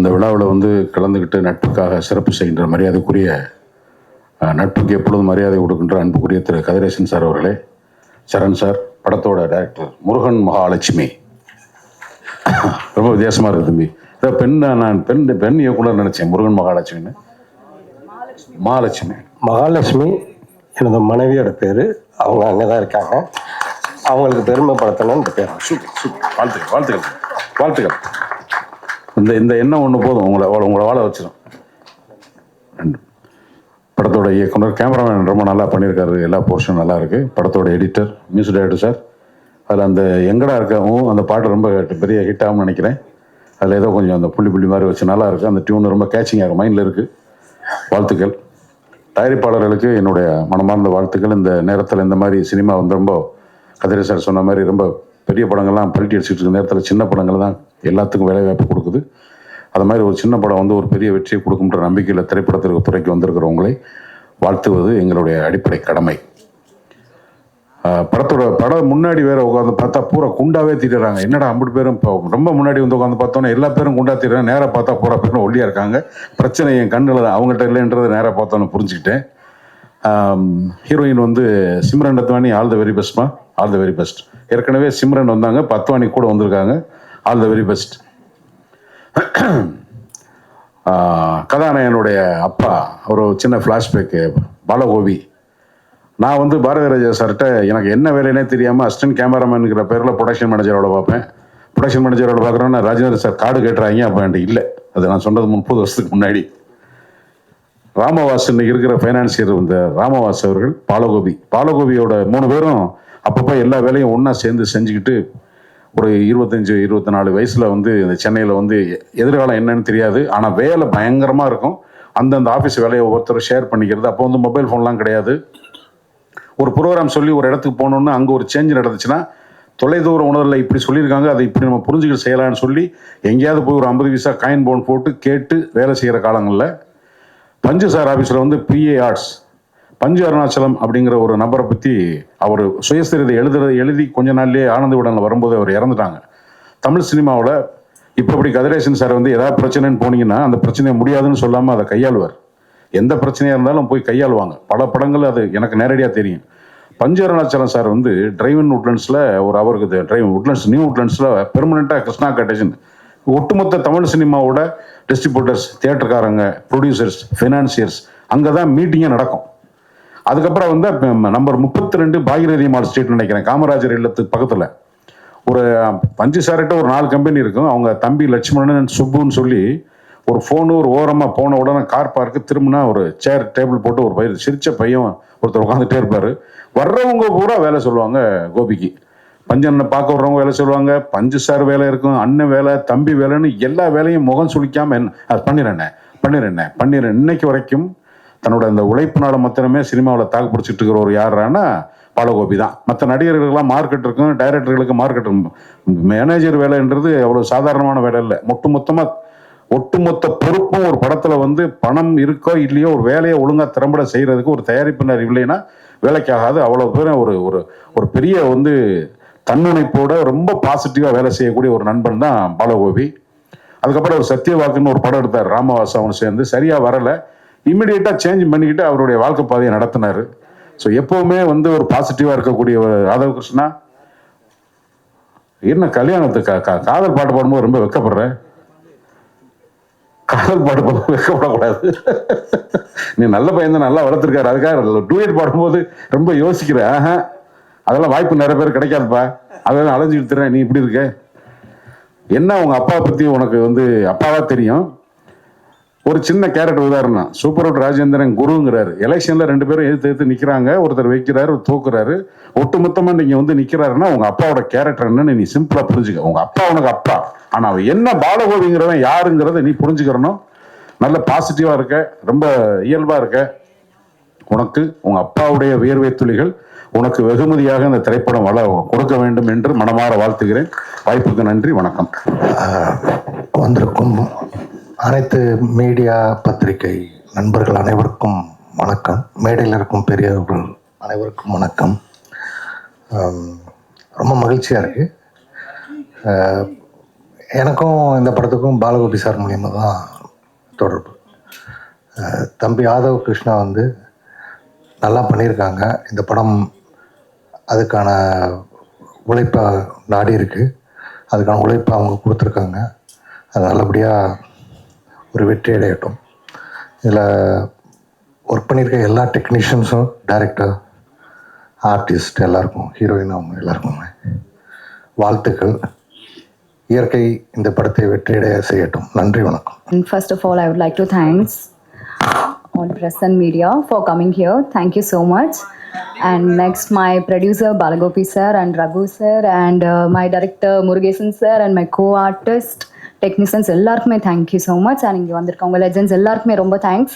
இந்த விழாவில் வந்து கலந்துக்கிட்டு நட்புக்காக சிறப்பு செய்கின்ற மரியாதைக்குரிய நட்புக்கு எப்பொழுதும் மரியாதை கொடுக்கின்ற அன்புக்குரிய திரு கதிரேசன் சார் அவர்களே, சரண் சார், படத்தோட டைரக்டர் முருகன் மகாலட்சுமி, ரொம்ப வித்தியாசமாக இருக்குது தம்பி. நான் பெண் இயக்குனர் நினச்சேன், முருகன் மகாலட்சுமின்னு. மகாலட்சுமி எனது மனைவியோட பேர். அவங்க அங்கே தான் இருக்காங்க. அவங்களுக்கு பெருமைப்படுத்தணும் இந்த பேர். வாழ்த்துக்கள் வாழ்த்துக்கள் வாழ்த்துக்கள். இந்த எண்ணம் ஒன்று போதும், உங்களை வாழ வச்சிடும். படத்தோட இயக்குனர், கேமராமேன் ரொம்ப நல்லா பண்ணியிருக்காரு, எல்லா போர்ஷனும் நல்லா இருக்குது. படத்தோட எடிட்டர், மியூசிக் டைரக்டர் சார், அதில் அந்த எங்கடா இருக்கவும் அந்த பாட்டு ரொம்ப பெரிய ஹிட் ஆகும்னு நினைக்கிறேன். அதில் ஏதோ கொஞ்சம் அந்த புள்ளி மாதிரி வச்சு நல்லா இருக்குது. அந்த டியூன் ரொம்ப கேட்சிங் ஆகும், மைண்டில் இருக்குது. வாழ்த்துக்கள். தயாரிப்பாளர்களுக்கு என்னுடைய மனமார்ந்த வாழ்த்துக்கள். இந்த நேரத்தில் இந்த மாதிரி சினிமா வந்து ரொம்ப கதிரை சார் சொன்ன மாதிரி ரொம்ப பெரிய படங்கள்லாம் பல்ட்டி அடிச்சுட்டு இருக்க நேரத்தில் சின்ன படங்கள் தான் எல்லாத்துக்கும் வேலைவாய்ப்பு கொடுக்குது. அது மாதிரி ஒரு சின்ன படம் வந்து ஒரு பெரிய வெற்றியை கொடுக்குன்ற நம்பிக்கையில் திரைப்படத்திற்கு துறைக்கு வந்திருக்கிறவங்களை வாழ்த்துவது எங்களுடைய அடிப்படை கடமை. படம் முன்னாடி வேற உட்காந்து பார்த்தா பூரா குண்டாவே தீட்டுறாங்க. என்னடா அம்பது பேரும் இப்போ ரொம்ப முன்னாடி வந்து உட்காந்து பார்த்தோன்னா எல்லா பேரும் குண்டா தீட்டுறாங்க. நேராக பார்த்தா பூரா பேரும் ஒல்லியா இருக்காங்க. பிரச்சனை என் கண்ணில் அவங்ககிட்ட இல்லைன்றது நேராக பார்த்தோன்னு புரிஞ்சுக்கிட்டேன். ஹீரோயின் வந்து Simran Ratwani, all the very பெஸ்ட்மா, ஆல் த வெரி பெஸ்ட். ஏற்கனவே சிம்ரன் வந்தாங்க, பத்வானி கூட வந்திருக்காங்க, ஆல் த வெரி பெஸ்ட். கதாநாயகனுடைய அப்பா ஒரு சின்ன ஃப்ளாஷ்பேக்கு, பாலகோபி. நான் வந்து பாரதி ராஜா சார்கிட்ட எனக்கு என்ன வேலைன்னே தெரியாமல் அசிஸ்டன்ட் கேமராமேனுங்கிற பேரில் ப்ரொடக்ஷன் மேனேஜரோட பார்ப்பேன். ப்ரொடக்ஷன் மேனேஜரோட பார்க்குறோன்னா ராஜேந்திர சார் கார்டு கேட்டுறாங்க. அப்போ என்கிட்ட இல்லை. அது நான் சொன்னது 30 வருஷத்துக்கு முன்னாடி. ராமவாஸ் இன்னைக்கு இருக்கிற ஃபைனான்சியர் இந்த ராமவாஸ் அவர்கள், பாலகோபியோட 3 பேரும் அப்பப்போ எல்லா வேலையும் ஒன்றா சேர்ந்து செஞ்சுக்கிட்டு ஒரு 25-24 வயசில் வந்து இந்த சென்னையில் வந்து எதிர்காலம் என்னன்னு தெரியாது, ஆனால் வேலை பயங்கரமாக இருக்கும். அந்தந்த ஆஃபீஸ் வேலையை ஒவ்வொருத்தரும் ஷேர் பண்ணிக்கிறது. அப்போ வந்து மொபைல் ஃபோன்லாம் கிடையாது. ஒரு ப்ரோக்ராம் சொல்லி ஒரு இடத்துக்கு போகணுன்னு அங்கே ஒரு சேஞ்ச் நடந்துச்சுன்னா தொலைதூர உணர்வில் இப்படி சொல்லியிருக்காங்க, அதை இப்படி நம்ம புரிஞ்சுக்கிட்டு செய்யலான்னு சொல்லி எங்கேயாவது போய் ஒரு 50 பைசா காயின் போன் போட்டு கேட்டு வேலை செய்கிற காலங்களில் பஞ்சு சார் ஆஃபீஸில் வந்து பிஏ ஆர்ட்ஸ் பஞ்சு அருணாச்சலம் அப்படிங்கிற ஒரு நபரை பற்றி அவர் சுயசரிதை எழுதி கொஞ்ச நாள்லேயே ஆனந்த விடனில் வரும்போது அவர் இறந்துட்டாங்க. தமிழ் சினிமாவில் இப்போ இப்படி கதிரேசன் சார் வந்து ஏதாவது பிரச்சனைன்னு போனீங்கன்னா அந்த பிரச்சனையை முடியாதுன்னு சொல்லாமல் அதை கையாளுவார். எந்த பிரச்சனையாக இருந்தாலும் போய் கையாளுவாங்க. பல படங்கள் அது எனக்கு நேரடியாக தெரியும். பஞ்சு அருணாச்சலம் சார் வந்து டிரைவ்-இன் உட்லண்ட்ஸில் அவருக்கு நியூ உட்லண்ட்ஸில் பெர்மனெண்ட்டாக கிருஷ்ணா கட்டேஷன் ஒட்டுமொத்த தமிழ் சினிமாவோட டிஸ்ட்ரிபியூட்டர்ஸ், தியேட்டர்காரங்க, ப்ரொடியூசர்ஸ், ஃபினான்சியர்ஸ் அங்கே தான் மீட்டிங்கே நடக்கும். அதுக்கப்புறம் வந்து நம்பர் 32 பாகிரதி மால் ஸ்ட்ரீட் நினைக்கிறேன், காமராஜர் இல்லத்துக்கு பக்கத்தில் ஒரு பஞ்சு சார்கிட்ட ஒரு 4 கம்பெனி இருக்கும். அவங்க தம்பி லட்சுமணன், சுப்புன்னு சொல்லி ஒரு ஃபோனு ஒரு ஓரமாக போன உடனே கார் பார்க்கு திரும்பினா ஒரு சேர் டேபிள் போட்டு ஒரு பையன் சிரிச்ச பையன் ஒருத்தர் உட்காந்துட்டே இருப்பார். வர்றவங்க பூரா வேலை சொல்லுவாங்க கோபிக்கு. பஞ்சனை பார்க்க வர்றவங்க வேலை சொல்லுவாங்க, பஞ்சு சார் வேலை இருக்கும், அண்ணன் வேலை, தம்பி வேலைன்னு எல்லா வேலையும் முகம் சுளிக்காமல் அது பண்ணிடுறேன். இன்னைக்கு வரைக்கும் தன்னோட அந்த உழைப்பினால மாத்திரமே சினிமாவில் தாக்கு பிடிச்சிட்டு இருக்கிற ஒரு யாரானா பாலகோபி தான். மற்ற நடிகர்களுக்கெல்லாம் மார்க்கெட் இருக்கும், டைரக்டர்களுக்கு மார்க்கெட் இருக்கும். மேனேஜர் வேலைன்றது அவ்வளோ சாதாரணமான வேலை இல்லை. ஒட்டுமொத்த பொறுப்பும் ஒரு படத்துல வந்து பணம் இருக்கோ இல்லையோ ஒரு வேலையை ஒழுங்கா திறம்பட செய்யறதுக்கு ஒரு தயாரிப்பினர் இல்லைன்னா வேலைக்காகாது. அவ்வளவு பேரும் ஒரு பெரிய வந்து தன்னுணைப்போட ரொம்ப பாசிட்டிவா வேலை செய்யக்கூடிய ஒரு நண்பன் தான் பாலகோபி. அதுக்கப்புறம் ஒரு சத்தியவாக்குன்னு ஒரு படம் எடுத்தார், ராமவாஸ் அவனு சேர்ந்து. சரியா வரல, இம்மிடியேட்டா சேஞ்ச் பண்ணிக்கிட்டு அவருடைய வாழ்க்கை பாதையை நடத்தினாரு. ஸோ எப்பவுமே வந்து ஒரு பாசிட்டிவா இருக்கக்கூடிய ராதவ கிருஷ்ணா. என்ன கல்யாணத்துக்கு காதல் பாட்டு பாடும்போது ரொம்ப வெக்கப்படுற, காதல் பாட்டு பாடும்போது வெக்கப்படக்கூடாது. நீ நல்ல பையன் தான், நல்லா வளர்த்துருக்காரு, அதுக்காக டூயட் பாடும்போது ரொம்ப யோசிக்கிற. அதெல்லாம் வாய்ப்பு நிறைய பேர் கிடைக்காதுப்பா, அதெல்லாம் அலைஞ்சிட்டு தரேன். நீ இப்படி இருக்க என்ன? உங்க அப்பா பத்தி உனக்கு வந்து அப்பாவா தெரியும். ஒரு சின்ன கேரக்டர் உதாரணம், சூப்பர் ராஜேந்திரன் குருங்கிறாரு. எலெக்ஷன்ல 2 பேரும் எதிர்த்து நிக்கிறாங்க, ஒருத்தர் வைக்கிறாரு, தூக்குறாரு. ஒட்டுமொத்தமா நீங்க வந்து நிக்கிறாருன்னா உங்க அப்பாவோட கேரக்டர் என்னன்னு நீ சிம்பிளா புரிஞ்சுக்க. உங்க அப்பா உனக்கு அப்பா, ஆனா அவன் என்ன பாலகோபிங்கிறவன் யாருங்கிறத நீ புரிஞ்சுக்கிறணும். நல்ல பாசிட்டிவா இருக்க, ரொம்ப இயல்பா இருக்க. உனக்கு உங்க அப்பாவுடைய வியர்வை துளிகள் உனக்கு வெகுமதியாக இந்த திரைப்படம் கொடுக்க வேண்டும் என்று மனமாற வாழ்த்துகிறேன். வாய்ப்புக்கு நன்றி, வணக்கம். வந்திருக்கும் அனைத்து மீடியா பத்திரிகை நண்பர்கள் அனைவருக்கும் வணக்கம். மேடையில் இருக்கும் பெரியவர்கள் அனைவருக்கும் வணக்கம். ரொம்ப மகிழ்ச்சியாக இருக்குது. எனக்கும் இந்த படத்துக்கும் பாலகோபி சார் மூலியமாக தான் தொடர்பு. தம்பி ஆதவ் கிருஷ்ணா வந்து நல்லா பண்ணியிருக்காங்க. இந்த படம் அதுக்கான உழைப்பை நாடி இருக்கு. அதுக்கான உழைப்பை அவங்க கொடுத்துருக்காங்க. அது நல்லபடியாக ஒரு வெற்றி அடையட்டும். இதில் ஒர்க் பண்ணியிருக்க எல்லா டெக்னீஷியன்ஸும், டைரக்டர், ஆர்டிஸ்ட் எல்லாருக்கும், ஹீரோயின் அவங்க எல்லாருக்குமே வாழ்த்துக்கள். இயற்கை இந்த படத்தை வெற்றியடைய செய்யட்டும். நன்றி, வணக்கம். And first of all, I would like to thanks all press and media for coming here. Thank you so much. And next, my producer Balagopi sir and Raghu sir and my director Murugesan sir and my co-artist technicians எல்லாருக்குமே thank you so much. And இங்கே வந்திருக்கவங்க legends எல்லாருக்குமே ரொம்ப thanks.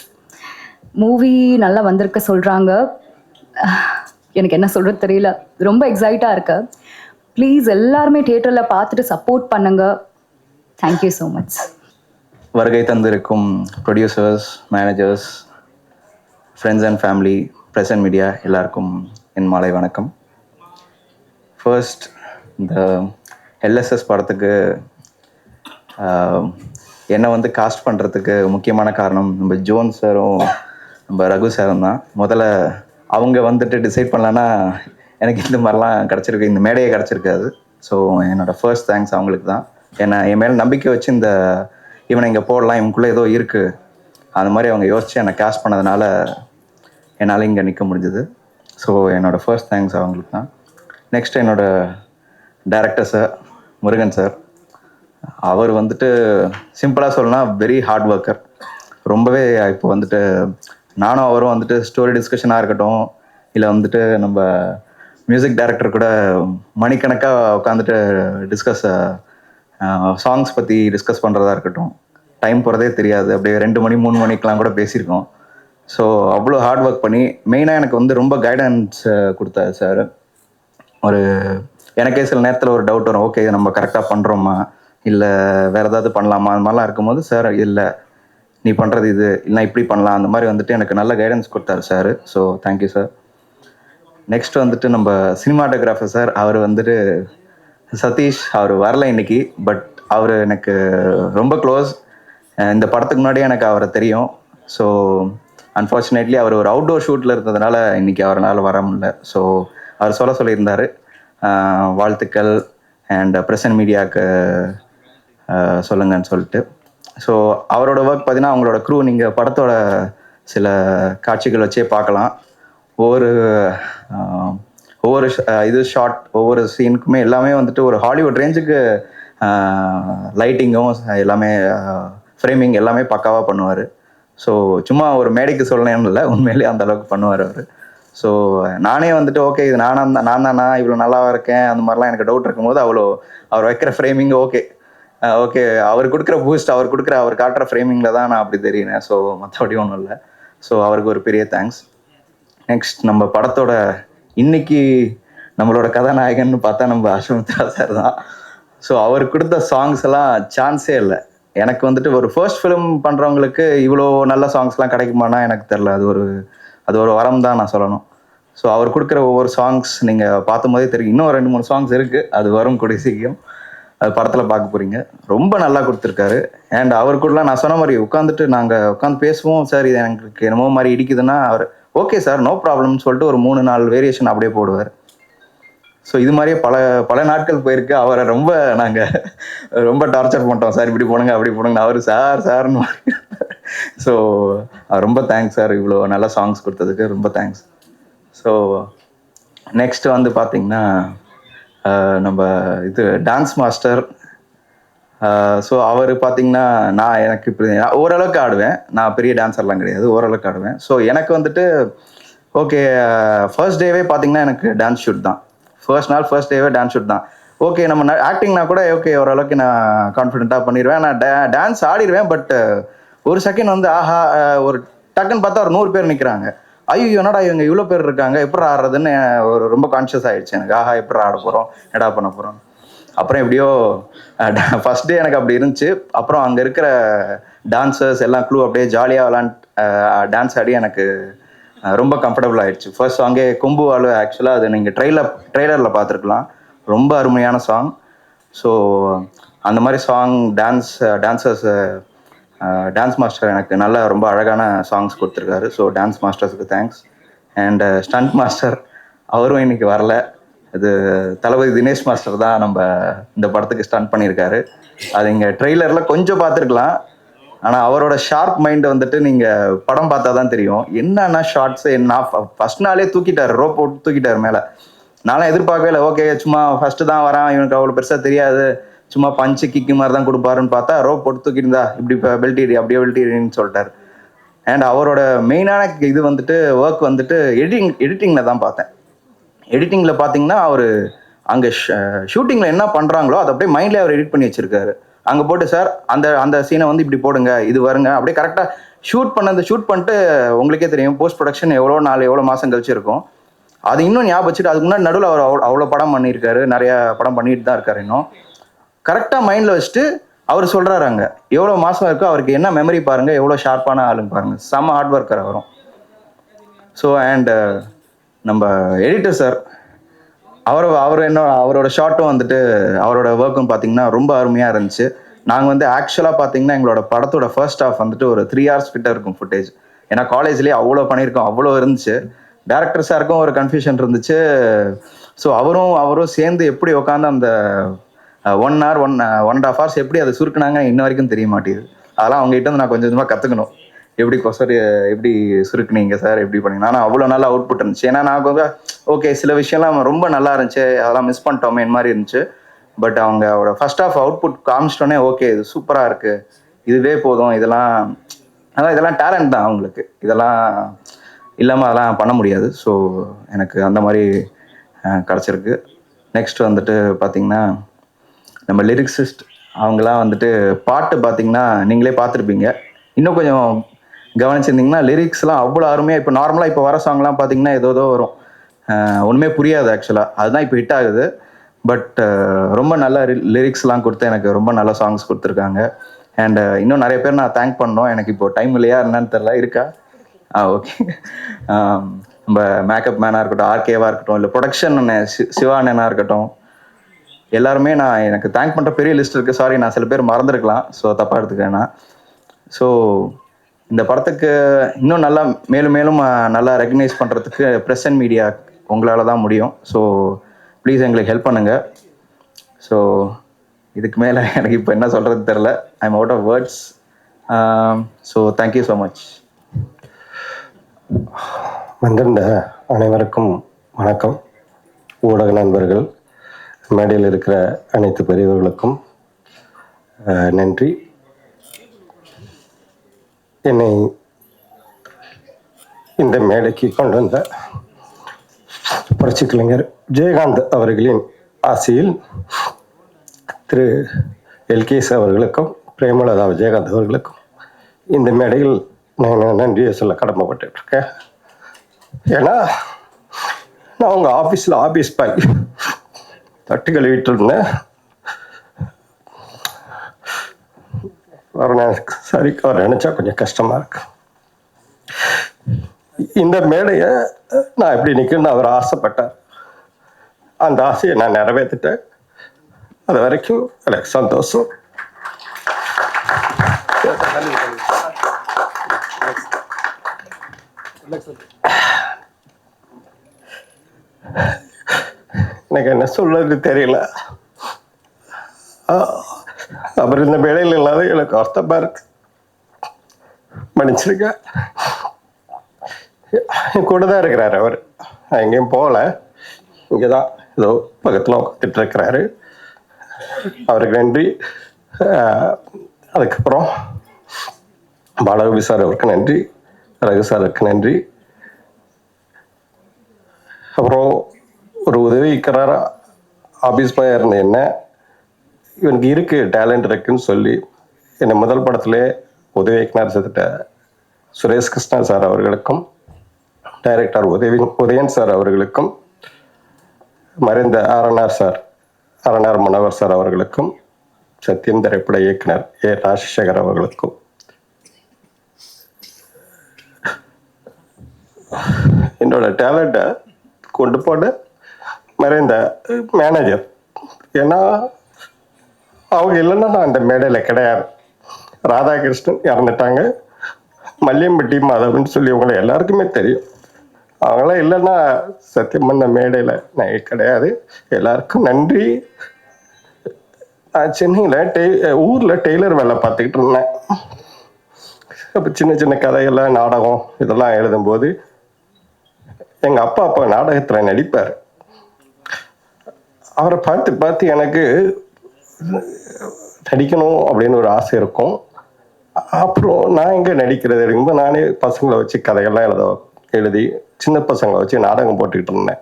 Movie நல்லா வந்திருக்க சொல்கிறாங்க. எனக்கு என்ன சொல்கிறது தெரியல, ரொம்ப எக்ஸைட்டாக இருக்கு. ப்ளீஸ் எல்லாருமே தியேட்டரில் பார்த்துட்டு சப்போர்ட் பண்ணுங்க. Thank you so much. வருகை தந்திருக்கும் producers, managers, friends and family, press and media எல்லாருக்கும் என் மாலை வணக்கம். ஃபர்ஸ்ட், இந்த எல்எஸ்எஸ் படத்துக்கு என்னை வந்து காஸ்ட் பண்ணுறதுக்கு முக்கியமான காரணம் நம்ம ஜோன் சாரும் நம்ம ரகு சாரும் தான். முதல்ல அவங்க வந்துட்டு டிசைட் பண்ணலான்னா எனக்கு இந்த மாதிரிலாம் கிடச்சிருக்கு, இந்த மேடையே கிடச்சிருக்காது. ஸோ என்னோடய ஃபர்ஸ்ட் தேங்க்ஸ் அவங்களுக்கு தான். ஏன்னா என் மேலே நம்பிக்கை வச்சு இவனை இங்கே போடலாம், இவனுக்குள்ளே ஏதோ இருக்குது, அந்த மாதிரி அவங்க யோசித்து என்னை காஸ்ட் பண்ணதுனால என்னால் இங்கே நிற்க முடிஞ்சுது. ஸோ என்னோடய ஃபர்ஸ்ட் தேங்க்ஸ் அவங்களுக்கு தான். நெக்ஸ்ட் என்னோடய டைரக்டர் சார் முருகன் சார். அவர் வந்துட்டு சிம்பிளாக சொல்லணும்னா வெரி ஹார்ட் ஒர்க்கர். ரொம்பவே இப்போ வந்துட்டு நானும் அவரும் வந்துட்டு ஸ்டோரி டிஸ்கஷனாக இருக்கட்டும், இல்லை வந்துட்டு நம்ம மியூசிக் டைரக்டர் கூட மணிக்கணக்காக உட்காந்துட்டு டிஸ்கஸ் சாங்ஸ் பற்றி டிஸ்கஸ் பண்ணுறதா இருக்கட்டும், டைம் போகிறதே தெரியாது. அப்படியே 2 மணி 3 மணிக்கெலாம் கூட பேசியிருக்கோம். ஸோ அவ்வளோ ஹார்ட் ஒர்க் பண்ணி மெயினாக எனக்கு வந்து ரொம்ப கைடன்ஸ் கொடுத்தாரு சார். ஒரு எனக்கே சில நேரத்தில் ஒரு டவுட் வரும், ஓகே நம்ம கரெக்டாக பண்ணுறோமா இல்லை வேறு ஏதாவது பண்ணலாமா, அந்த மாதிரிலாம் இருக்கும்போது சார் இல்லை நீ பண்ணுறது இது இல்லைனா இப்படி பண்ணலாம், அந்த மாதிரி வந்துட்டு எனக்கு நல்ல கைடன்ஸ் கொடுத்தாரு sir. So thank you sir. Next வந்துட்டு நம்ம சினிமாட்டோகிராஃபர் சார். அவர் வந்துட்டு சதீஷ், அவர் வரல இன்னைக்கு, பட் அவர் எனக்கு ரொம்ப க்ளோஸ். இந்த படத்துக்கு முன்னாடியே எனக்கு அவரை தெரியும். ஸோ அன்ஃபார்ச்சுனேட்லி அவர் ஒரு அவுட்டோர் ஷூட்டில் இருந்ததுனால இன்றைக்கி அவரால் வர முடியல. ஸோ அவர் சொல்லியிருந்தார் வாழ்த்துக்கள் அண்ட் ப்ரெசன்ட் மீடியாவுக்கு சொல்லுங்கன்னு சொல்லிட்டு. ஸோ அவரோட ஒர்க் பார்த்தீங்கன்னா அவங்களோட க்ரூ நீங்கள் படத்தோட சில காட்சிகள் வச்சே பார்க்கலாம். ஒவ்வொரு இது ஷார்ட், ஒவ்வொரு சீனுக்குமே எல்லாமே வந்துட்டு ஒரு ஹாலிவுட் ரேஞ்சுக்கு லைட்டிங்கும் எல்லாமே ஃப்ரேமிங் எல்லாமே பக்காவாக பண்ணுவார். ஸோ சும்மா ஒரு மேடைக்கு சொல்லணும்னு இல்லை, உண்மையிலேயே அந்த அளவுக்கு பண்ணுவார் அவர். ஸோ நானே வந்துட்டு ஓகே இது நான் தானா இவ்வளோ நல்லா இருக்கேன் அந்த மாதிரிலாம் எனக்கு டவுட் இருக்கும்போது அவர் வைக்கிற ஃப்ரேமிங் ஓகே அவர் கொடுக்குற பூஸ்ட், அவர் காட்டுற ஃப்ரேமிங்கில் தான் நான் அப்படி தெரியினேன். ஸோ மற்றபடி ஒன்றும் இல்லை. ஸோ அவருக்கு ஒரு பெரிய தேங்க்ஸ். நெக்ஸ்ட் நம்ம படத்தோட இன்னைக்கு நம்மளோட கதாநாயகன் பார்த்தா நம்ம அஸ்வமித்ரா சார் தான். ஸோ அவர் கொடுத்த சாங்ஸ் எல்லாம் சான்ஸே இல்லை. எனக்கு வந்துட்டு ஒரு ஃபர்ஸ்ட் ஃபிலிம் பண்ணுறவங்களுக்கு இவ்வளோ நல்ல சாங்ஸ்லாம் கிடைக்குமானா எனக்கு தெரில. அது ஒரு வரம் தான் நான் சொல்லணும். ஸோ அவர் கொடுக்குற ஒவ்வொரு சாங்ஸ் நீங்கள் பார்த்தும்போதே தெரியும். இன்னும் 2-3 சாங்ஸ் இருக்குது, அது வரும் கூடிய சீக்கிரம், அது படத்தில் பார்க்க போகிறீங்க. ரொம்ப நல்லா கொடுத்துருக்காரு. அண்ட் அவர் கூடலாம் நான் சொன்ன மாதிரி நாங்கள் உட்காந்து பேசுவோம், சார் இது எனக்கு என்னமோ மாதிரி இடிக்குதுன்னா அவர் ஓகே சார் நோ ப்ராப்ளம்னு சொல்லிட்டு ஒரு 3-4 வேரியேஷன் அப்படியே போடுவார். ஸோ இது மாதிரியே பல நாட்கள் போயிருக்கு. அவரை ரொம்ப டார்ச்சர் பண்ணிட்டோம், சார் இப்படி போடுங்க அப்படி போடுங்க, அவர் சார்னு. ஸோ ரொம்ப தேங்க்ஸ் சார், இவ்வளோ நல்ல சாங்ஸ் கொடுத்ததுக்கு ரொம்ப தேங்க்ஸ். ஸோ நெக்ஸ்ட் வந்து பார்த்திங்கன்னா நம்ம இது டான்ஸ் மாஸ்டர். ஸோ அவர் பார்த்திங்கன்னா எனக்கு இப்படி ஓரளவுக்கு ஆடுவேன், நான் பெரிய டான்ஸர்லாம் கிடையாது, ஓரளவுக்கு ஆடுவேன். ஸோ எனக்கு வந்துட்டு ஓகே ஃபர்ஸ்ட் டேவே பார்த்திங்கன்னா எனக்கு டான்ஸ் ஷூட் தான். ஃபர்ஸ்ட் டேவே டான்ஸ் ஷூட் தான். ஓகே நம்ம ஆக்டிங்னா கூட ஓகே ஓரளவுக்கு நான் கான்ஃபிடென்ட்டாக பண்ணிடுவேன், நான் டான்ஸ் ஆடிடுவேன். பட் ஒரு செகண்ட் வந்து ஒரு டக்குன்னு பார்த்தா ஒரு 100 பேர் நிற்கிறாங்க. ஐயோ என்னடா இவங்க இவ்வளோ பேர் இருக்காங்க, எப்படி ஆடுறதுன்னு ரொம்ப கான்ஷியஸ் ஆகிடுச்சு எனக்கு. எப்படி ஆட போகிறோம், என்னடா பண்ண போகிறோம். அப்புறம் எப்படியோ ஃபர்ஸ்ட் டே எனக்கு அப்படி இருந்துச்சு. அப்புறம் அங்கே இருக்கிற டான்சர்ஸ் எல்லாம் க்ளூ அப்படியே ஜாலியாக டான்ஸ் ஆடி எனக்கு ரொம்ப கம்ஃபர்டபுள் ஆகிடுச்சு. ஃபர்ஸ்ட் சாங்கே கொம்பு வாழ்வு. ஆக்சுவலாக அது நீங்கள் ட்ரெய்லரில் பார்த்துருக்கலாம், ரொம்ப அருமையான சாங். ஸோ அந்த மாதிரி சாங் டான்சர்ஸ் டான்ஸ் மாஸ்டர் எனக்கு நல்ல ரொம்ப அழகான சாங்ஸ் கொடுத்துருக்காரு. ஸோ டான்ஸ் மாஸ்டர்ஸுக்கு தேங்க்ஸ். அண்ட் ஸ்டண்ட் மாஸ்டர் அவரும் இன்னைக்கு வரல. இது தளபதி தினேஷ் மாஸ்டர் தான் நம்ம இந்த படத்துக்கு ஸ்டண்ட் பண்ணியிருக்காரு. அது இங்கே ட்ரெய்லரில் கொஞ்சம் பார்த்துருக்கலாம். ஆனால் அவரோட ஷார்ப் மைண்டை வந்துட்டு நீங்கள் படம் பார்த்தா தான் தெரியும். என்னன்னா ஷார்ட்ஸு என்ன ஃபர்ஸ்ட் நாளே தூக்கிட்டார், ரோப் போட்டு தூக்கிட்டார் மேலே. நானும் எதிர்பார்க்கவே இல்லை. ஓகே சும்மா ஃபஸ்ட்டு தான் வரான், இவனுக்கு அவ்வளோ பெருசாக தெரியாது, சும்மா பஞ்சு கிக்கு மாதிரி தான் கொடுப்பாருன்னு பார்த்தா ரோப் போட்டு தூக்கிட்டு இப்படி இப்போ பெல்ட் அப்படியே பெல்ட் சொல்லிட்டார். அண்ட் அவரோட மெயினான இது வந்துட்டு ஒர்க் வந்துட்டு எடிட்டிங்கில் தான் பார்த்தேன். எடிட்டிங்கில் பார்த்தீங்கன்னா அவர் அங்கே ஷூட்டிங்கில் என்ன பண்ணுறாங்களோ அதை அப்படியே மைண்ட்லேயே அவர் எடிட் பண்ணி வச்சுருக்காரு. அங்கே போட்டு சார் அந்த சீனை வந்து இப்படி போடுங்க, இது வருங்க, அப்படியே கரெக்டாக ஷூட் பண்ணிட்டு உங்களுக்கே தெரியும் போஸ்ட் ப்ரொடக்ஷன் எவ்வளோ நாள் எவ்வளோ மாதம் கழிச்சு இருக்கும். அது இன்னும் ஞாபகம் வச்சுட்டு அதுக்கு முன்னாடி நடுவில் அவர் அவ்வளோ படம் பண்ணியிருக்காரு, நிறையா படம் பண்ணிட்டு தான் இருக்காரு. இன்னும் கரெக்டாக மைண்டில் வச்சுட்டு அவர் சொல்கிறாரு அங்கே எவ்வளோ மாதம் இருக்கோ அவருக்கு என்ன மெமரி பாருங்கள், எவ்வளோ ஷார்ப்பான ஆளுங்க பாருங்கள், செம்ம ஹார்ட் ஒர்க்கர் வரும். ஸோ அண்ட் நம்ம எடிட்டர் சார் அவரோட ஷார்ட்டும் வந்துட்டு அவரோட ஒர்க்கும் பார்த்தீங்கன்னா ரொம்ப அருமையாக இருந்துச்சு. நாங்கள் வந்து ஆக்சுவலாக பார்த்தீங்கன்னா எங்களோட படத்தோட ஃபர்ஸ்ட் ஹாஃப் வந்துட்டு ஒரு 3 hours கிட்ட இருக்கும் ஃபுட்டேஜ். ஏன்னா காலேஜ்லேயே அவ்வளோ பண்ணியிருக்கோம், அவ்வளோ இருந்துச்சு. டேரக்டர் சாருக்கும் ஒரு கன்ஃபியூஷன் இருந்துச்சு. ஸோ அவரும் சேர்ந்து எப்படி உட்காந்து அந்த 1 hour 1.5 hours எப்படி அதை சுருக்குனாங்க இன்ன வரைக்கும் தெரிய மாட்டேங்குது. அதெல்லாம் அவங்ககிட்ட வந்து நான் கொஞ்சம் கொஞ்சமாக கற்றுக்கணும். எப்படி சுருக்குனீங்க சார், எப்படி பண்ணீங்க. ஆனால் அவ்வளோ நல்லா அவுட்புட் இருந்துச்சு. ஏன்னா நான் ஓகே சில விஷயம்லாம் ரொம்ப நல்லா இருந்துச்சு, அதெல்லாம் மிஸ் பண்ணிட்டோமே மாதிரி இருந்துச்சு. பட் அவங்களோட ஃபர்ஸ்ட் ஆஃப் அவுட்புட் காமிச்சிட்டோன்னே ஓகே இது சூப்பராக இருக்குது, இதுவே போதும், இதெல்லாம் டேலண்ட் தான் அவங்களுக்கு, இதெல்லாம் இல்லாமல் அதெல்லாம் பண்ண முடியாது. ஸோ எனக்கு அந்த மாதிரி கிடச்சிருக்கு. நெக்ஸ்ட் வந்துட்டு பார்த்திங்கன்னா நம்ம லிரிக்ஸிஸ்ட் அவங்களாம் வந்துட்டு பாட்டு பார்த்திங்கன்னா நீங்களே பார்த்துருப்பீங்க. இன்னும் கொஞ்சம் கவனிச்சிருந்தீங்கன்னா லிரிக்ஸ்லாம் அவ்வளோ அருமையாக இப்போ நார்மலாக இப்போ வர சாங்லாம் பார்த்தீங்கன்னா ஏதோ வரும், ஒன்றுமே புரியாது ஆக்சுவலாக. அதுதான் இப்போ ஹிட் ஆகுது. பட் ரொம்ப நல்ல லிரிக்ஸ்லாம் கொடுத்து எனக்கு ரொம்ப நல்ல சாங்ஸ் கொடுத்துருக்காங்க. அண்ட் இன்னும் நிறைய பேர் நான் தேங்க் பண்ணோம். எனக்கு இப்போ டைம் இல்லையா என்னன்னு தெரில, இருக்கா? ஓகே. நம்ம மேக்கப் மேனாக இருக்கட்டும், ஆர்கேவாக இருக்கட்டும், இல்லை ப்ரொடக்ஷன் சிவா அண்ணனாக இருக்கட்டும், எல்லாருமே எனக்கு தேங்க் பண்ணுற பெரிய லிஸ்ட் இருக்குது. சாரி நான் சில பேர் மறந்துருக்கலாம், ஸோ தப்பாக எடுத்துக்கேன்னா. ஸோ இந்த படத்துக்கு இன்னும் நல்லா மேலும் நல்லா ரெகக்னைஸ் பண்ணுறதுக்கு ப்ரெஸ் அண்ட் மீடியா உங்களால் தான் முடியும். ஸோ ப்ளீஸ் எங்களுக்கு ஹெல்ப் பண்ணுங்கள். ஸோ இதுக்கு மேலே எனக்கு இப்போ என்ன சொல்கிறது தெரில, I am out of words. So thank you so much. வந்திருந்த அனைவருக்கும் வணக்கம். ஊடக நண்பர்கள், மேடையில் இருக்கிற அனைத்து பெரியவர்களுக்கும் நன்றி. என்னை இந்த மேடைக்கு கொண்டு வந்த புரட்சி கலைஞர் விஜயகாந்த் அவர்களின் ஆசையில் திரு எல்கேஎஸ் அவர்களுக்கும் பிரேமலதா விஜயகாந்த் அவர்களுக்கும் இந்த மேடையில் நான் நன்றியை சொல்ல கடமைப்பட்டுருக்கேன். ஏன்னா நான் உங்கள் ஆஃபீஸ் பாய் தட்டு கழுவிட்டு இருந்தேன். அவர் நினச்சா கொஞ்சம் கஷ்டமாக இருக்கு. இந்த மேடையை நான் எப்படி நிற்கணும்னு அவர் ஆசைப்பட்டார். அந்த ஆசையை நான் நிறைவேற்றிட்டேன். அது வரைக்கும் எனக்கு சந்தோஷம். எனக்கு என்ன சொல்றது தெரியல. அவர் இந்த மேடையில் இல்லாத எனக்கு அர்த்தமா இருக்கு. மன்னிச்சிருக்க. என் கூட தான் இருக்கிறாரு அவர், எங்கேயும் போகல, இங்கே தான் ஏதோ பக்கத்தில் உட்காந்துட்டு இருக்கிறாரு. அவருக்கு நன்றி. அதுக்கப்புறம் பாலகோபி சார் அவருக்கு நன்றி, ரகு சாருக்கு நன்றி. அப்புறம் ஒரு உதவிக்கிறாரா ஆஃபீஸ் பாயாக இருந்த என்ன இவனுக்கு இருக்குது டேலண்ட் இருக்குன்னு சொல்லி என்னை முதல் படத்திலே உதவி இயக்குனர் சேர்த்துட்ட சுரேஷ் கிருஷ்ணா சார் அவர்களுக்கும், டைரக்டர் உதயன் சார் அவர்களுக்கும், மறைந்த ஆர்என்ஆர் மனோகர் சார் அவர்களுக்கும், சத்யம் திரைப்பட இயக்குனர் ஏ ராஜசேகர் அவர்களுக்கும், என்னோட டேலண்ட்டை கொண்டு போன மறைந்த மேனேஜர், ஏன்னா அவங்க இல்லைன்னா நான் அந்த மேடையில் கிடையாது. ராதாகிருஷ்ணன் இறந்துட்டாங்க, மல்லியம்பட்டி மாதவன் சொல்லி உங்களை எல்லாருக்குமே தெரியும். அவங்களாம் இல்லைன்னா சத்தியமாக இந்த மேடையில் நான் கிடையாது. எல்லாருக்கும் நன்றி. நான் சென்னையில் ஊரில் டெய்லர் வேலை பார்த்துக்கிட்டு இருந்தேன். அப்போ சின்ன சின்ன கதைகள்லாம் நாடகம் இதெல்லாம் எழுதும்போது எங்கள் அப்பா நாடகத்தில் நடிப்பார். அவரை பார்த்து பார்த்து எனக்கு நடிக்கணும் அப்படின்னு ஒரு ஆசை இருக்கும். அப்புறம் நான் எங்கே நடிக்கிறது இருக்கும்போது நானே பசங்களை வச்சு கதைகள்லாம் எழுதி சின்ன பசங்களை வச்சு நாடகம் போட்டுக்கிட்டு இருந்தேன்.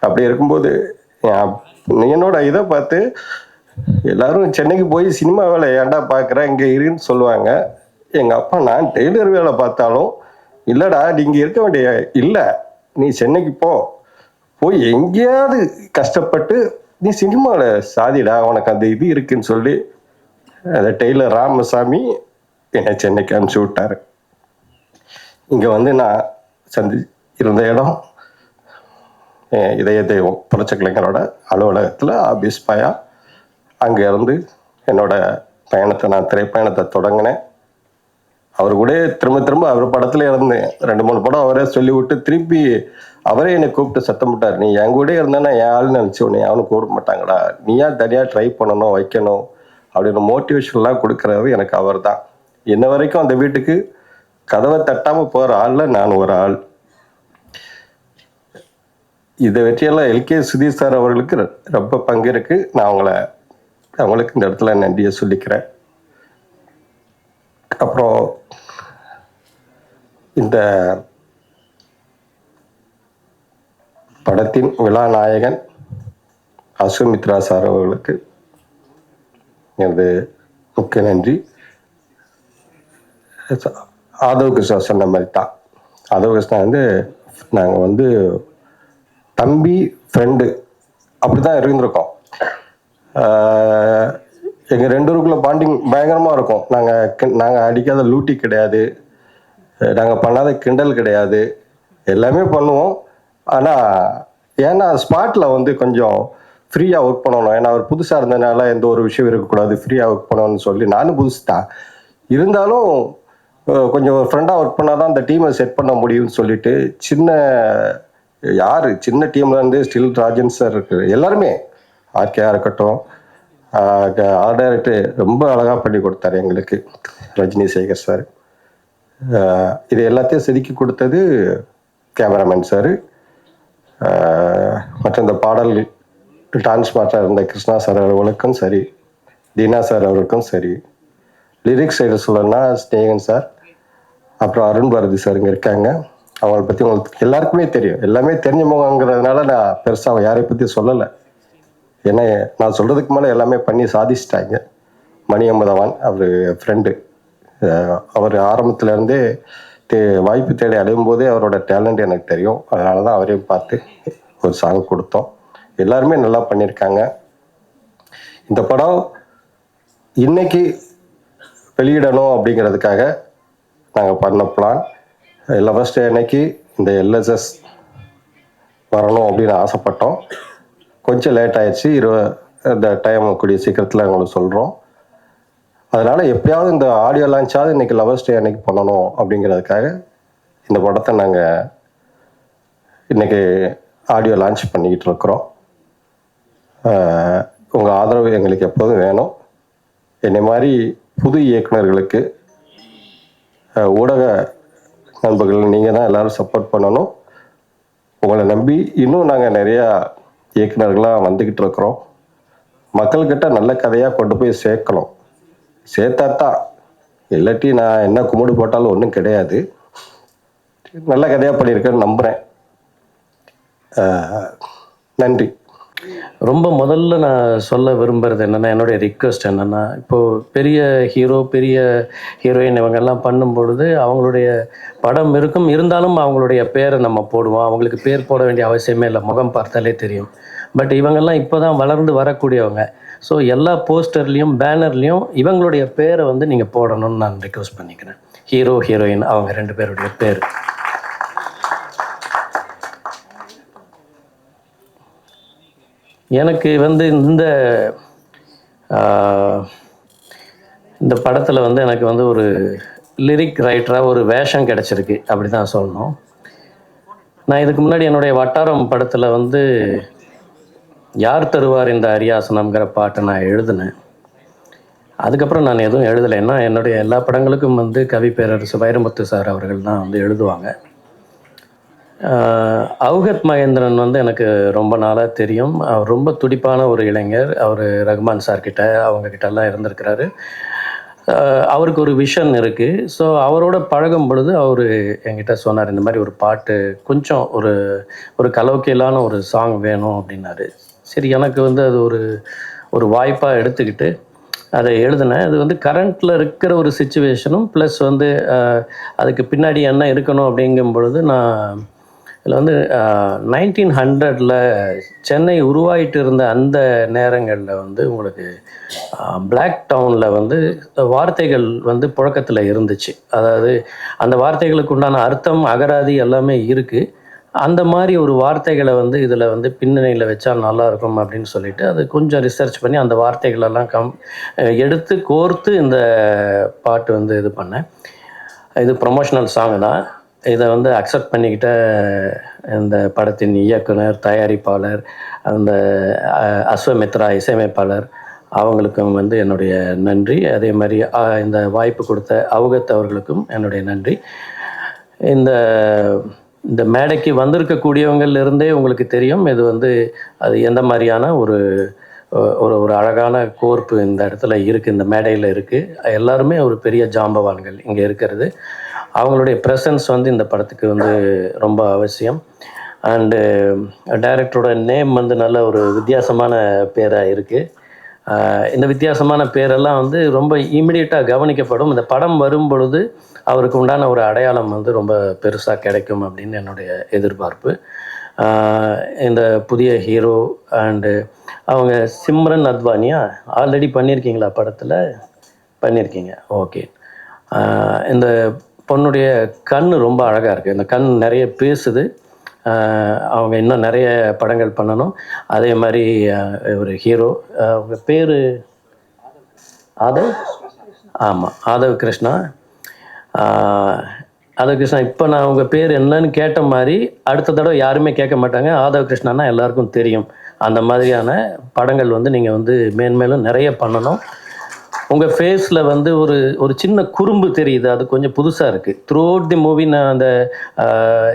அப்படி இருக்கும்போது என்னோட இதை பார்த்து எல்லாரும் சென்னைக்கு போய் சினிமா வேலை ஏன்டா பார்க்குற இங்கே இருன்னு சொல்லுவாங்க. எங்கள் அப்பா நான் டெய்லர் வேலை பார்த்தாலும் இல்லைடா நீங்கள் இருக்க வேண்டிய இல்லை, நீ சென்னைக்கு போய் எங்கேயாவது கஷ்டப்பட்டு நீ சினிமாவில் சாதிடா, உனக்கு அந்த இது இருக்குன்னு சொல்லி அந்த டெய்லர் ராமசாமி என்னை சென்னைக்கு அனுப்பிச்சி விட்டார். இங்கே வந்து நான் இருந்த இடம் இதய தெய்வம் புரட்சிக்கலைஞரோட அலுவலகத்தில் ஆபீஸ் பாயா. அங்கே இருந்து என்னோட பயணத்தை நான் திரைப்பயணத்தை தொடங்கினேன். அவர் கூட திரும்ப அவர் படத்துல இருந்தேன். 2-3 படம் அவரே சொல்லி விட்டு திருப்பி அவரே என்னை கூப்பிட்டு சத்தம் விட்டார், நீ என் கூட இருந்தேன்னா என் ஆளுன்னு நினச்சி உன்னை அவனு கூப்பிட மாட்டாங்கடா, நீயா தனியாக ட்ரை பண்ணணும் வைக்கணும் அப்படின்னு மோட்டிவேஷன்லாம் கொடுக்குறது எனக்கு அவர் தான். இன்ன வரைக்கும் அந்த வீட்டுக்கு கதவை தட்டாமல் போகிற ஆளில் நான் ஒரு ஆள். இதை வெற்றியெல்லாம் எல்கே சுதீஷ் சார் அவர்களுக்கு ரொம்ப பங்கு இருக்கு. நான் அவங்களுக்கு இந்த இடத்துல நன்றியை சொல்லிக்கிறேன். அப்புறம் இந்த படத்தின் விழா நாயகன் அசுமித்ரா சார் அவர்களுக்கு எனது முக்கிய நன்றி. ஆதவ் கிருஷ்ணா சொன்ன மாதிரி தான், ஆதவ் கிருஷ்ணா வந்து நாங்கள் தம்பி ஃப்ரெண்டு அப்படி தான் இருந்திருக்கோம். எங்கள் 2 பேருக்குள்ள பாண்டிங் பயங்கரமாக இருக்கும். நாங்கள் அடிக்காத லூட்டி கிடையாது, நாங்கள் பண்ணாத கிண்டல் கிடையாது, எல்லாமே பண்ணுவோம். ஆனால் ஏன்னா ஸ்பாட்டில் கொஞ்சம் ஃப்ரீயாக ஒர்க் பண்ணணும். ஏன்னா அவர் புதுசாக இருந்ததுனால எந்த ஒரு விஷயம் இருக்கக்கூடாது, ஃப்ரீயாக ஒர்க் பண்ணணும்னு சொல்லி நானும் புதுசு தான் இருந்தாலும் கொஞ்சம் ஃப்ரெண்டாக ஒர்க் பண்ணால் தான் அந்த டீமை செட் பண்ண முடியும்னு சொல்லிட்டு சின்ன டீம்லேருந்து ஸ்டில் ராஜன் சார் இருக்குது, எல்லாருமே ஆர்கேயாக இருக்கட்டும், ஆர்ட் டைரக்டர் ரொம்ப அழகாக பண்ணி கொடுத்தாரு எங்களுக்கு ரஜினி சேகர் சார். இது எல்லாத்தையும் செதுக்கி கொடுத்தது கேமராமேன் சார். மற்ற இந்த பாடல் டான்ஸ் மாற்ற இருந்த கிருஷ்ணா சார் அவர்களுக்கும் சரி, தீனா சார் அவர்களுக்கும் சரி, லிரிக்ஸ் சைடு சொல்லணும்னா ஸ்நேகன் சார், அப்புறம் அருண் பாரதி சார் இங்கே இருக்காங்க. அவங்களை பற்றி உங்களுக்கு எல்லாருக்குமே தெரியும், எல்லாமே தெரிஞ்சவங்கிறதுனால நான் பெருசாக யாரை பற்றி சொல்லலை. ஏன்னா நான் சொல்கிறதுக்கு மேலே எல்லாமே பண்ணி சாதிச்சிட்டாங்க. மணி அமுதவான் அவர் ஃப்ரெண்டு, அவர் ஆரம்பத்துலேருந்தே வாய்ப்பு தேடி அடையும் போதே அவரோட டேலண்ட் எனக்கு தெரியும். அதனால தான் அவரையும் பார்த்து ஒரு சாங் கொடுத்தோம். எல்லாருமே நல்லா பண்ணியிருக்காங்க. இந்த படம் இன்னைக்கு வெளியிடணும் அப்படிங்கிறதுக்காக நாங்கள் பண்ண பிளான். லவர்ஸ் டே அன்னைக்கு இந்த எல்எஸ்எஸ் வரணும் அப்படின்னு ஆசைப்பட்டோம். கொஞ்சம் லேட் ஆயிடுச்சு. இந்த டைம் கூடிய சீக்கிரத்தில் உங்களுக்கு சொல்கிறோம். அதனால் எப்படியாவது இந்த ஆடியோ லான்ச்சாவது இன்றைக்கி லவர்ஸ் டே அன்னைக்கு பண்ணணும் அப்படிங்கிறதுக்காக இந்த படத்தை நாங்கள் இன்றைக்கி ஆடியோ லான்ச் பண்ணிக்கிட்டு இருக்கிறோம். உங்கள் ஆதரவு எங்களுக்கு எப்போதும் வேணும். என்னை மாதிரி புது இயக்குநர்களுக்கு ஊடக நண்பர்கள் நீங்கள் தான் எல்லோரும் சப்போர்ட் பண்ணணும். உங்களை நம்பி இன்னும் நாங்கள் நிறையா இயக்குநர்களாக வந்துக்கிட்டு இருக்கிறோம். மக்கள்கிட்ட நல்ல கதையாக கொண்டு போய் சேர்க்கணும். சேர்த்தாத்தான், இல்லாட்டி நான் என்ன கும்பிடு போட்டாலும் ஒன்றும் கிடையாது. நல்ல கதையாக பண்ணியிருக்கேன்னு நம்புகிறேன். நன்றி. ரொம்ப முதல்ல நான் சொல்ல விரும்புகிறது என்னென்னா, என்னுடைய ரிக்வெஸ்ட் என்னென்னா, இப்போது பெரிய ஹீரோ பெரிய ஹீரோயின் இவங்கெல்லாம் பண்ணும்பொழுது அவங்களுடைய படம் இருந்தாலும் அவங்களுடைய பேரை நம்ம போடுவோம். அவங்களுக்கு பேர் போட வேண்டிய அவசியமே இல்லை, முகம் பார்த்தாலே தெரியும். பட் இவங்கெல்லாம் இப்போ தான் வளர்ந்து வரக்கூடியவங்க. ஸோ எல்லா போஸ்டர்லேயும் பேனர்லேயும் இவங்களுடைய பேரை நீங்கள் போடணும்னு நான் ரிக்வெஸ்ட் பண்ணிக்கிறேன். ஹீரோ ஹீரோயின் அவங்க 2 பேருடைய பேர். எனக்கு இந்த இந்த படத்தில் வந்து எனக்கு வந்து ஒரு லிரிக் ரைட்டராக ஒரு வேஷம் கிடச்சிருக்கு, அப்படி தான் சொல்லணும். நான் இதுக்கு முன்னாடி என்னுடைய வட்டாரம் படத்தில் வந்து யார் தருவார் இந்த அரியாசனம்ங்கிற பாட்டை நான் எழுதினேன். அதுக்கப்புறம் நான் எதுவும் எழுதலை. ஏன்னா என்னுடைய எல்லா படங்களுக்கும் வந்து கவி பேரரசு வைரமுத்து சார் அவர்கள் தான் வந்து எழுதுவாங்க. அவுகத் மகேந்திரன் வந்து எனக்கு ரொம்ப நாளாக தெரியும். அவர் ரொம்ப துடிப்பான ஒரு இளைஞர். அவர் ரகுமான் சார்கிட்ட அவங்கக்கிட்டலாம் இருந்திருக்கிறாரு. அவருக்கு ஒரு விஷன் இருக்குது. ஸோ அவரோட பழகும் பொழுது அவர் என்கிட்ட சொன்னார், இந்த மாதிரி ஒரு பாட்டு கொஞ்சம் ஒரு ஒரு கலோக்கியலான ஒரு சாங் வேணும் அப்படின்னாரு. சரி, எனக்கு வந்து அது ஒரு வாய்ப்பாக எடுத்துக்கிட்டு அதை எழுதினேன். அது வந்து கரண்ட்டில் இருக்கிற ஒரு சிச்சுவேஷனும் ப்ளஸ் வந்து அதுக்கு பின்னாடி என்ன இருக்கணும் அப்படிங்கும் பொழுது நான் இதில் வந்து 1900 சென்னை உருவாயிட்டு இருந்த அந்த நேரங்களில் வந்து உங்களுக்கு பிளாக் டவுனில் வந்து வார்த்தைகள் வந்து புழக்கத்தில் இருந்துச்சு. அதாவது அந்த வார்த்தைகளுக்கு உண்டான அர்த்தம் அகராதி எல்லாமே இருக்குது. அந்த மாதிரி ஒரு வார்த்தைகளை வந்து இதில் வந்து பின்னணியில் வச்சா நல்லாயிருக்கும் அப்படின்னு சொல்லிட்டு அது கொஞ்சம் ரிசர்ச் பண்ணி அந்த வார்த்தைகளெல்லாம் எடுத்து கோர்த்து இந்த பாட்டு வந்து இது பண்ணேன். இது ப்ரொமோஷனல் சாங் தான். இதை வந்து அக்செப்ட் பண்ணிக்கிட்ட இந்த படத்தின் இயக்குனர், தயாரிப்பாளர், அந்த அஸ்வமித்ரா இசையமைப்பாளர் அவங்களுக்கும் வந்து என்னுடைய நன்றி. அதே மாதிரி இந்த வாய்ப்பு கொடுத்த அவுகத் அவர்களுக்கும் என்னுடைய நன்றி. இந்த மேடைக்கு வந்திருக்கக்கூடியவங்கள்லேருந்தே உங்களுக்கு தெரியும் இது வந்து அது எந்த மாதிரியான ஒரு ஒரு அழகான கோர்ப்பு இந்த இடத்துல இருக்குது, இந்த மேடையில் இருக்குது. எல்லாருமே ஒரு பெரிய ஜாம்பவான்கள் இங்கே இருக்கிறது. அவங்களுடைய ப்ரெசன்ஸ் வந்து இந்த படத்துக்கு வந்து ரொம்ப அவசியம். அண்டு டைரக்டரோட நேம் வந்து நல்ல ஒரு வித்தியாசமான பேராக இருக்குது. இந்த வித்தியாசமான பேரெல்லாம் வந்து ரொம்ப இமிடியேட்டாக கவனிக்கப்படும். இந்த படம் வரும் பொழுது அவருக்கு உண்டான ஒரு அடையாளம் வந்து ரொம்ப பெருசாக கிடைக்கும் அப்படின்னு என்னுடைய எதிர்பார்ப்பு. இந்த புதிய ஹீரோ அண்டு அவங்க சிம்ரன் அத்வானியா ஆல்ரெடி பண்ணியிருக்கீங்களா படத்தில்? பண்ணியிருக்கீங்க, ஓகே. இந்த பொண்ணுடைய கண் ரொம்ப அழகாக இருக்குது. இந்த கண் நிறைய பேசுது. அவங்க இன்னும் நிறைய படங்கள் பண்ணணும். அதே மாதிரி ஒரு ஹீரோ, அவங்க பேர் ஆதவ், ஆமாம் ஆதவ் கிருஷ்ணா. ஆதவ் கிருஷ்ணா, இப்போ நான் உங்கள் பேர் என்னன்னு கேட்ட மாதிரி அடுத்த தடவை யாருமே கேட்க மாட்டாங்க. ஆதவ் கிருஷ்ணான்னா எல்லாருக்கும் தெரியும். அந்த மாதிரியான படங்கள் வந்து நீங்கள் வந்து மேன்மேலும் நிறைய பண்ணணும். உங்கள் ஃபேஸில் வந்து ஒரு சின்ன குறும்பு தெரியுது, அது கொஞ்சம் புதுசாக இருக்குது. த்ரூ அவுட் தி மூவி நான் அந்த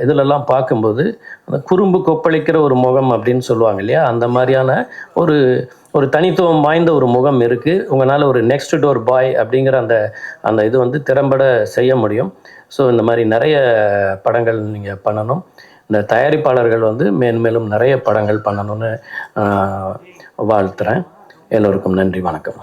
இதிலெல்லாம் பார்க்கும்போது அந்த குறும்பு கொப்பளிக்கிற ஒரு முகம் அப்படின்னு சொல்லுவாங்க இல்லையா, அந்த மாதிரியான ஒரு தனித்துவம் வாய்ந்த ஒரு முகம் இருக்குது. உங்களால் ஒரு நெக்ஸ்ட் டோர் பாய் அப்படிங்கிற அந்த இது வந்து திறம்பட செய்ய முடியும். ஸோ இந்த மாதிரி நிறைய படங்கள் நீங்கள் பண்ணணும். இந்த தயாரிப்பாளர்கள் வந்து மேன்மேலும் நிறைய படங்கள் பண்ணணும்னு வாழ்த்துறேன். எல்லோருக்கும் நன்றி, வணக்கம்.